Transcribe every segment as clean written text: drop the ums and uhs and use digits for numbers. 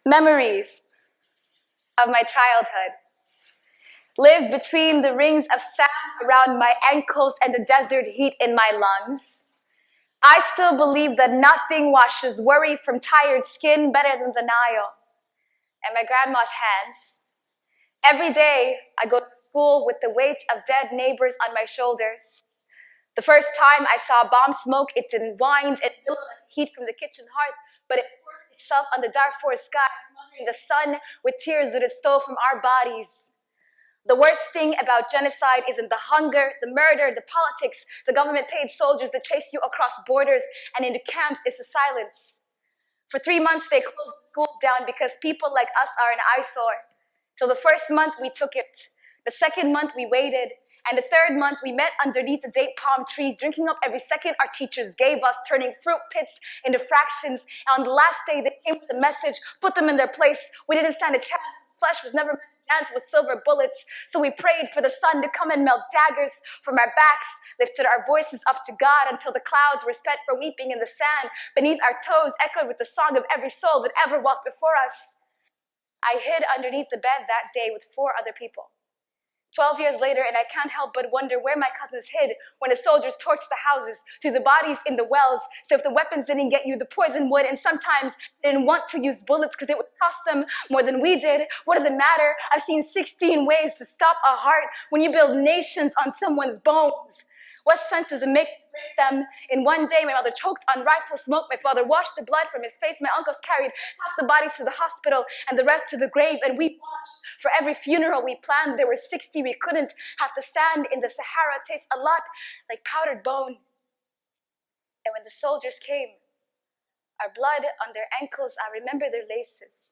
Memories of my childhood live between the rings of sand around my ankles and the desert heat in my lungs. I still believe that nothing washes worry from tired skin better than the Nile and my grandma's hands. Every day, I go to school with the weight of dead neighbors on my shoulders. The first time I saw bomb smoke, it didn't wind and billow like heat from the kitchen hearth, but it forced itself on the dark forest sky, smothering the sun with tears that it stole from our bodies. The worst thing about genocide isn't the hunger, the murder, the politics, the government-paid soldiers that chase you across borders and into camps. It's the silence. For 3 months, they closed the schools down because people like us are an eyesore. So the first month, we took it. The second month, we waited. And the third month, we met underneath the date palm trees, drinking up every second our teachers gave us, turning fruit pits into fractions. And on the last day, they came with a message, put them in their place. We didn't stand a chance. Flesh was never meant to dance with silver bullets. So we prayed for the sun to come and melt daggers from our backs, lifted our voices up to God until the clouds were spent for weeping in the sand. Beneath our toes echoed with the song of every soul that ever walked before us. I hid underneath the bed that day with 4 other people. 12 years later, and I can't help but wonder where my cousins hid when the soldiers torched the houses, threw the bodies in the wells, so if the weapons didn't get you, the poison would, and sometimes they didn't want to use bullets because it would cost them more than we did. What does it matter? I've seen 16 ways to stop a heart when you build nations on someone's bones. What sense does it make to break them? In one day, my mother choked on rifle smoke. My father washed the blood from his face. My uncles carried half the bodies to the hospital and the rest to the grave. And we watched for every funeral we planned. There were 60 we couldn't have to stand in the Sahara. Tastes a lot like powdered bone. And when the soldiers came, our blood on their ankles, I remember their laces.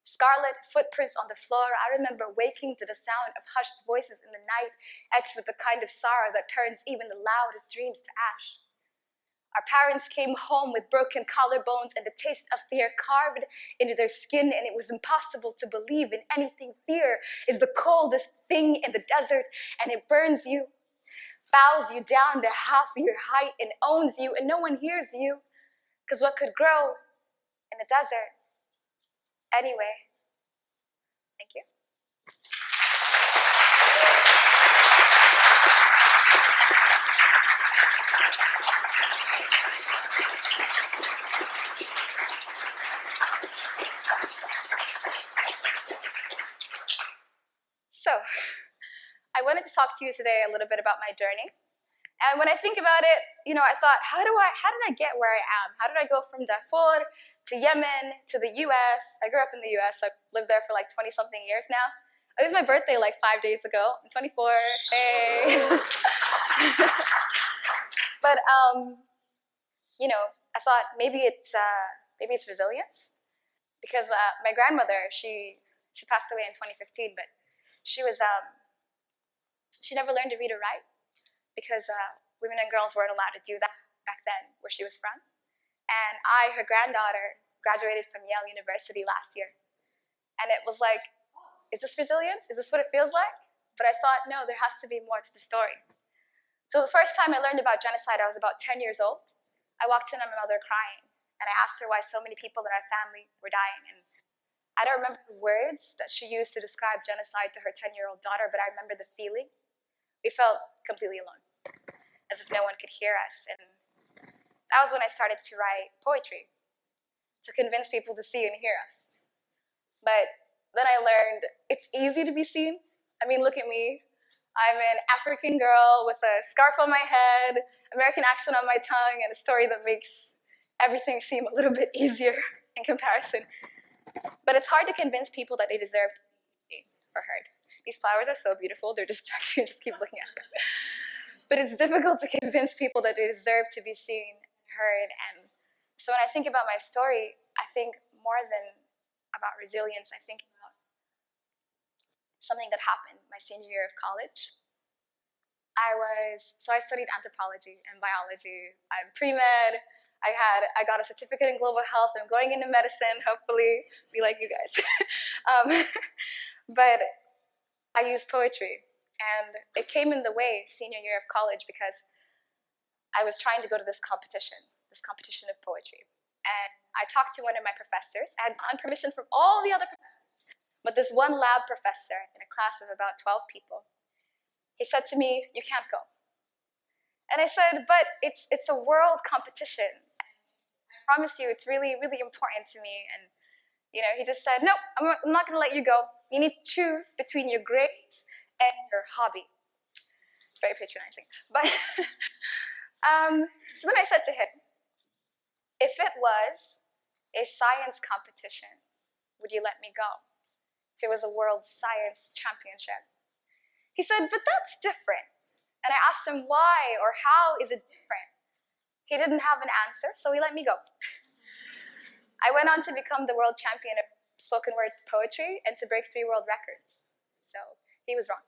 Scarlet footprints on the floor. I remember waking to the sound of hushed voices in the night, etched with the kind of sorrow that turns even the loudest dreams to ash. Our parents came home with broken collarbones and the taste of fear carved into their skin, and it was impossible to believe in anything. Fear is the coldest thing in the desert, and it burns you, bows you down to half your height, and owns you, and no one hears you, because what could grow in the desert? Anyway, thank you. So, I wanted to talk to you today a little bit about my journey. And when I think about it, I thought, how did I get where I am? How did I go from Darfur to Yemen to the US? I grew up in the US. I've lived there for like 20-something years now. It was my birthday like 5 days ago. I'm 24. Hey. But I thought maybe it's resilience, because my grandmother, she passed away in 2015, but she never learned to read or write, because women and girls weren't allowed to do that back then where she was from. And I, her granddaughter, graduated from Yale University last year. And it was like, is this resilience? Is this what it feels like? But I thought, no, there has to be more to the story. So the first time I learned about genocide, I was about 10 years old. I walked in on my mother crying, and I asked her why so many people in our family were dying. And I don't remember the words that she used to describe genocide to her 10-year-old daughter, but I remember the feeling. We felt completely alone, as if no one could hear us. And that was when I started to write poetry, to convince people to see and hear us. But then I learned it's easy to be seen. I mean, look at me. I'm an African girl with a scarf on my head, American accent on my tongue, and a story that makes everything seem a little bit easier in comparison. But it's hard to convince people that they deserve to be seen or heard. These flowers are so beautiful, they're distracting, just keep looking at them. But it's difficult to convince people that they deserve to be seen and heard. And so when I think about my story, I think more than about resilience, I think about something that happened my senior year of college. I studied anthropology and biology. I'm pre-med. I got a certificate in global health. I'm going into medicine, hopefully, be like you guys. But I used poetry, and it came in the way senior year of college because I was trying to go to this competition of poetry. and I talked to one of my professors. I had gotten permission from all the other professors, but this one lab professor in a class of about 12 people, he said to me, "You can't go." And I said, "But it's a world competition. I promise you, it's really, really important to me." And he just said, "No, I'm not going to let you go. You need to choose between your grades and your hobby." Very patronizing. But so then I said to him, "If it was a science competition, would you let me go? If it was a world science championship?" He said, "But that's different." And I asked him why or how is it different. He didn't have an answer, so he let me go. I went on to become the world champion of spoken word poetry and to break 3 world records. So he was wrong.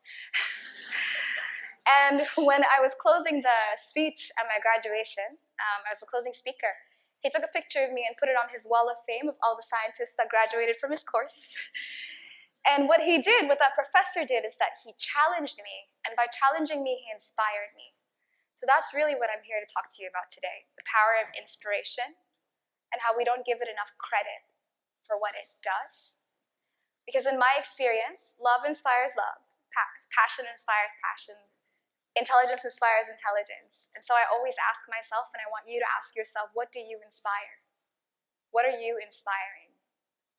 And when I was closing the speech at my graduation, I was the closing speaker, he took a picture of me and put it on his wall of fame of all the scientists that graduated from his course. And what he did, what that professor did, is that he challenged me. And by challenging me, he inspired me. So that's really what I'm here to talk to you about today, the power of inspiration and how we don't give it enough credit for what it does. Because in my experience, love inspires love, passion inspires passion, intelligence inspires intelligence. And so I always ask myself, and I want you to ask yourself, what do you inspire? What are you inspiring?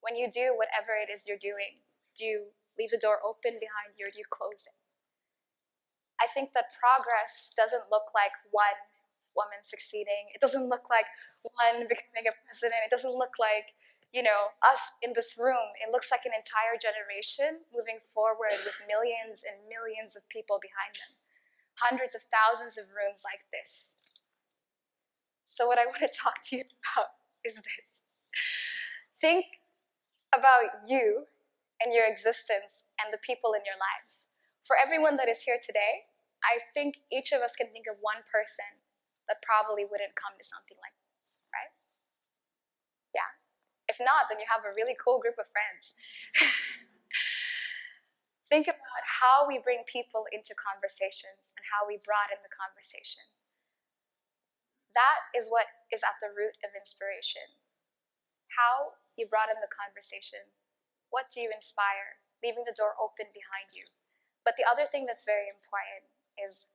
When you do whatever it is you're doing, do you leave the door open behind you or do you close it? I think that progress doesn't look like one woman succeeding. It doesn't look like one becoming a president. It doesn't look like, us in this room. It looks like an entire generation moving forward with millions and millions of people behind them. Hundreds of thousands of rooms like this. So what I want to talk to you about is this. Think about you and your existence and the people in your lives. For everyone that is here today, I think each of us can think of one person that probably wouldn't come to something like this, right? Yeah. If not, then you have a really cool group of friends. Think about how we bring people into conversations and how we broaden the conversation. That is what is at the root of inspiration. How you broaden the conversation. What do you inspire? Leaving the door open behind you. But the other thing that's very important is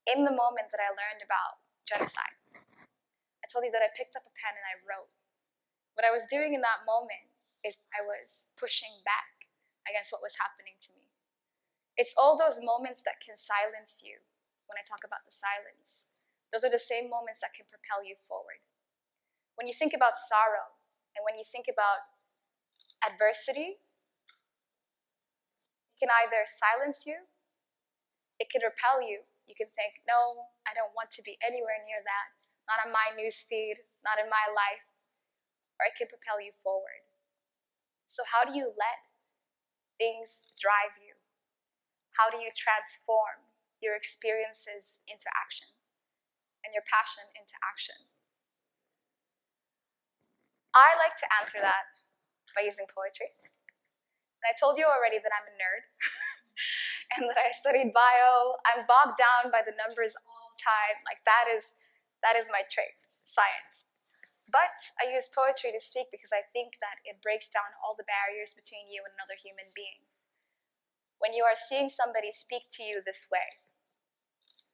in the moment that I learned about genocide, I told you that I picked up a pen and I wrote. What I was doing in that moment is I was pushing back against what was happening to me. It's all those moments that can silence you. When I talk about the silence, those are the same moments that can propel you forward. When you think about sorrow and when you think about adversity, it can either silence you, it can repel you. You can think, no, I don't want to be anywhere near that, not on my newsfeed, not in my life, or it can propel you forward. So how do you let things drive you? How do you transform your experiences into action and your passion into action? I like to answer that by using poetry. And I told you already that I'm a nerd and that I studied bio. I'm bogged down by the numbers all the time. Like that is my trait, science. But I use poetry to speak because I think that it breaks down all the barriers between you and another human being. When you are seeing somebody speak to you this way,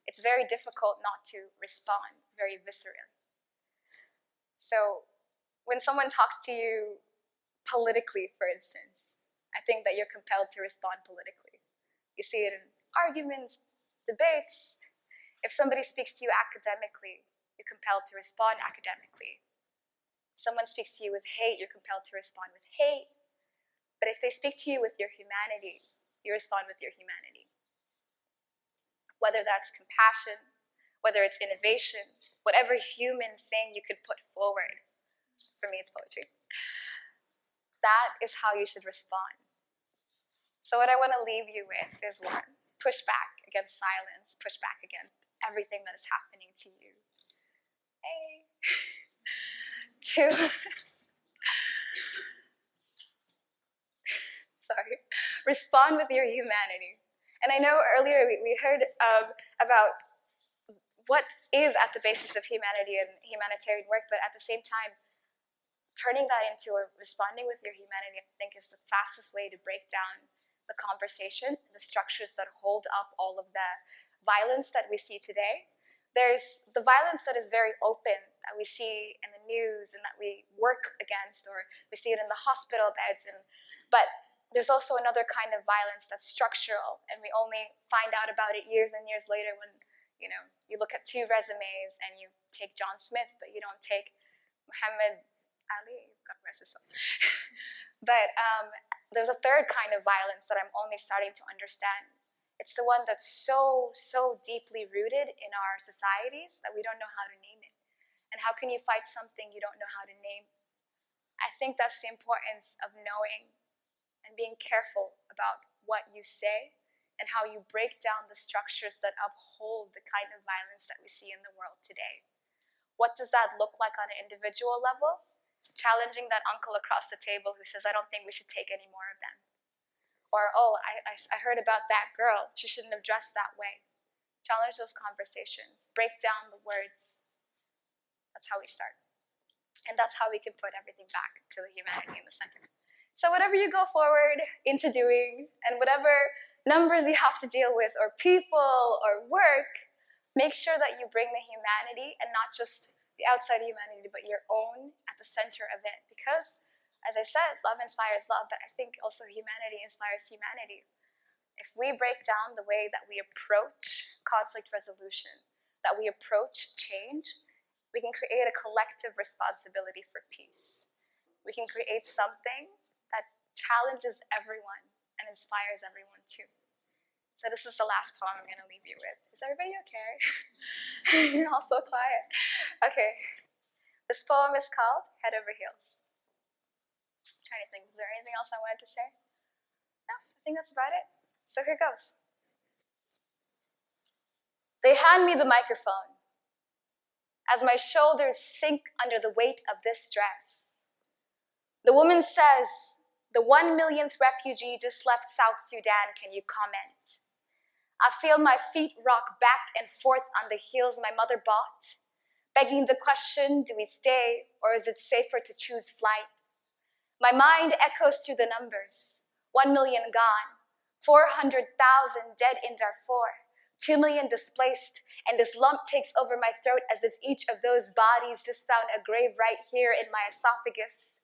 it's very difficult not to respond very viscerally. So when someone talks to you politically, for instance, I think that you're compelled to respond politically. You see it in arguments, debates. If somebody speaks to you academically, you're compelled to respond academically. If someone speaks to you with hate, you're compelled to respond with hate. But if they speak to you with your humanity, you respond with your humanity. Whether that's compassion, whether it's innovation, whatever human thing you could put forward. For me, it's poetry. That is how you should respond. So what I want to leave you with is one, push back against silence, push back against everything that is happening to you. Hey. Two, respond with your humanity. And I know earlier we heard about what is at the basis of humanity and humanitarian work, but at the same time, turning that into or responding with your humanity, I think, is the fastest way to break down the conversation, the structures that hold up all of the violence that we see today. There's the violence that is very open, that we see in the news and that we work against, or we see it in the hospital beds. But there's also another kind of violence that's structural, and we only find out about it years and years later when, you look at two resumes and you take John Smith, but you don't take Muhammad Ali. God rest his soul. But there's a third kind of violence that I'm only starting to understand. It's the one that's so, so deeply rooted in our societies that we don't know how to name it. And how can you fight something you don't know how to name? I think that's the importance of knowing and being careful about what you say and how you break down the structures that uphold the kind of violence that we see in the world today. What does that look like on an individual level? Challenging that uncle across the table who says, I don't think we should take any more of them. Or, oh, I heard about that girl. She shouldn't have dressed that way. Challenge those conversations. Break down the words. That's how we start. And that's how we can put everything back to the humanity in the center. So whatever you go forward into doing, and whatever numbers you have to deal with, or people, or work, make sure that you bring the humanity, and not just the outside humanity, but your own at the center of it. Because, as I said, love inspires love, but I think also humanity inspires humanity. If we break down the way that we approach conflict resolution, that we approach change, we can create a collective responsibility for peace. We can create something that challenges everyone and inspires everyone too. So this is the last poem I'm going to leave you with. Is everybody okay? You're all so quiet. Okay. This poem is called Head Over Heels. I'm trying to think, is there anything else I wanted to say? No, I think that's about it. So here goes. They hand me the microphone as my shoulders sink under the weight of this dress. The woman says, the 1 millionth refugee just left South Sudan, can you comment? I feel my feet rock back and forth on the heels my mother bought, begging the question, do we stay or is it safer to choose flight? My mind echoes through the numbers. 1 million gone, 400,000 dead in Darfur, 2 million displaced, and this lump takes over my throat as if each of those bodies just found a grave right here in my esophagus.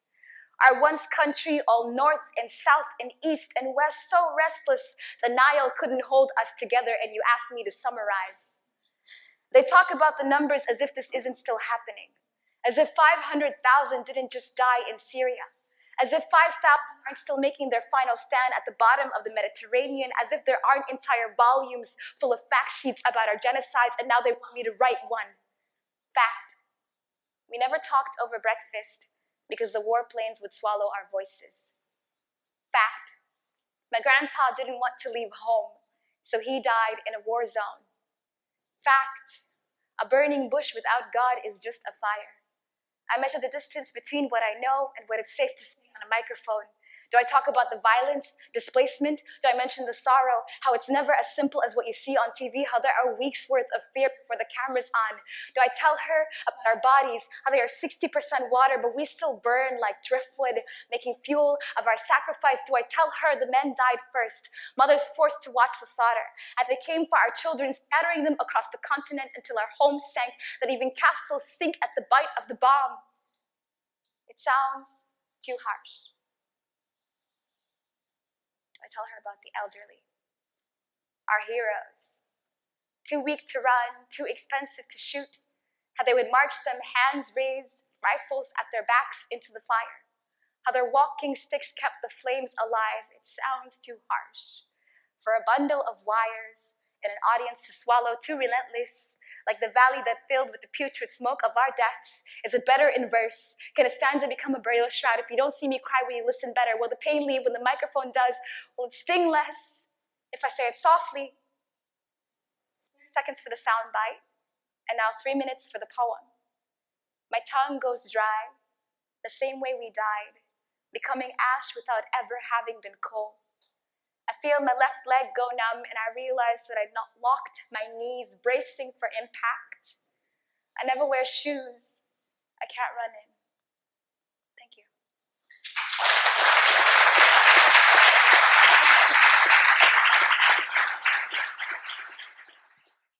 Our once country, all north and south and east and west, so restless, the Nile couldn't hold us together, and you asked me to summarize. They talk about the numbers as if this isn't still happening, as if 500,000 didn't just die in Syria, as if 5,000 aren't still making their final stand at the bottom of the Mediterranean, as if there aren't entire volumes full of fact sheets about our genocides, and now they want me to write one. Fact. We never talked over breakfast because the warplanes would swallow our voices. Fact. My grandpa didn't want to leave home, so he died in a war zone. Fact. A burning bush without God is just a fire. I measure the distance between what I know and what it's safe to say on a microphone. Do I talk about the violence, displacement? Do I mention the sorrow, how it's never as simple as what you see on TV, how there are weeks worth of fear before the camera's on? Do I tell her about our bodies, how they are 60% water, but we still burn like driftwood, making fuel of our sacrifice? Do I tell her the men died first, mothers forced to watch the slaughter, as they came for our children, scattering them across the continent until our homes sank, that even castles sink at the bite of the bomb? It sounds too harsh. I tell her about the elderly, our heroes, too weak to run, too expensive to shoot, how they would march them hands raised, rifles at their backs into the fire, how their walking sticks kept the flames alive. It sounds too harsh. For a bundle of wires and an audience to swallow, too relentless, like the valley that filled with the putrid smoke of our deaths. Is it better in verse? Can a stanza become a burial shroud? If you don't see me cry, will you listen better? Will the pain leave when the microphone does? Will it sting less if I say it softly? 30 seconds for the sound bite, and now 3 minutes for the poem. My tongue goes dry, the same way we died, becoming ash without ever having been coal. I feel my left leg go numb, and I realize that I'd not locked my knees, bracing for impact. I never wear shoes I can't run in. Thank you.